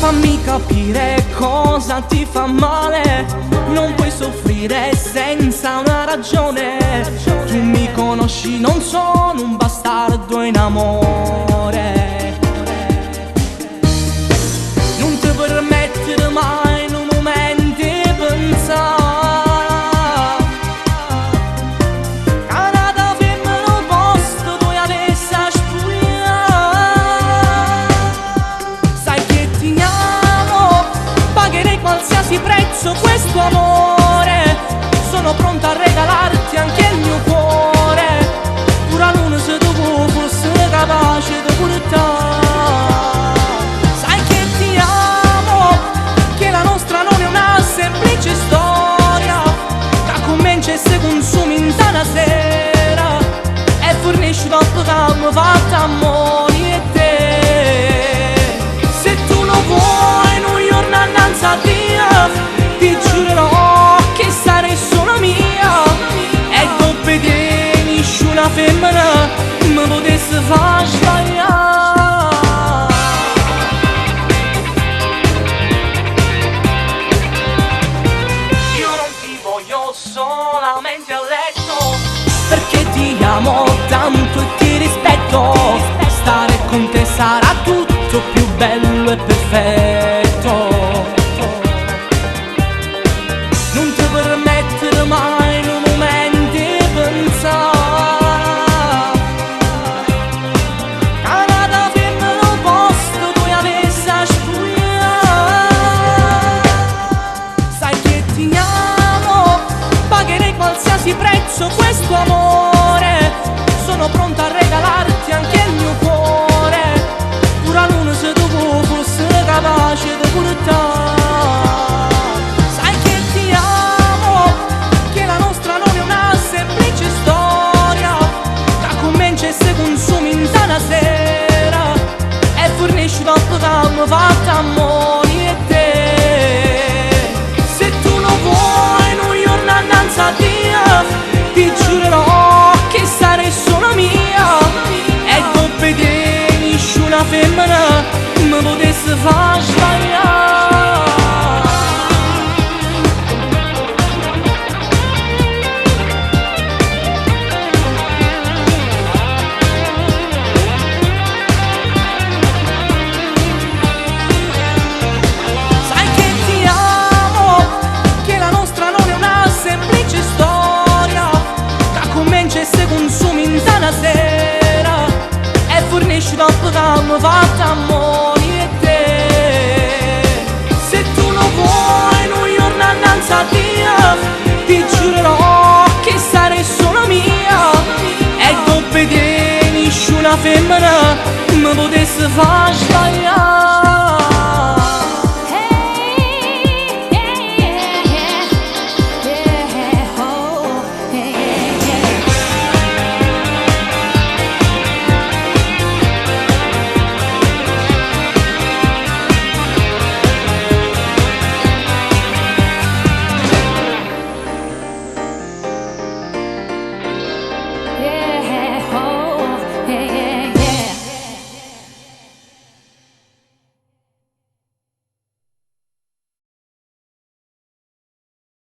fammi capire cosa ti fa male. Non puoi soffrire senza una ragione. Tu mi conosci, non sono un bastardo in amore. Non ti permettere mai in un momento di pensare che una femmina al posto tu avessi a spogliare. Sai che ti amo, pagherei qualsiasi prezzo questo amore. Sono pronta a regalarti anche il mio cuore, pure a luna se tu fossi capace di portare. Sai che ti amo, che la nostra non è una semplice storia che comincia e si consuma in una sera e fornisce dopo che mi fatta amore e te. Se tu lo vuoi in un giorno annanzi a Dio, ti giurerò che sarai solo mia e dopo che nessuna femmina mi potesse far sbagliare. Io non ti voglio solamente a letto, perché ti amo tanto e ti rispetto. Stare con te sarà tutto più bello e perfetto. Non ti permettere mai in un momento di pensare che una femmina al posto tu avessi a spogliare. Sai che ti amo, pagherei qualsiasi prezzo questo amore. Sono pronta a regalarti anche il mio cuore, pure a luna se tu fossi capace di portare. Sai che ti amo, che la nostra non è una semplice storia che comincia e si consuma in una sera e fornisce dopo che mi fatta amore.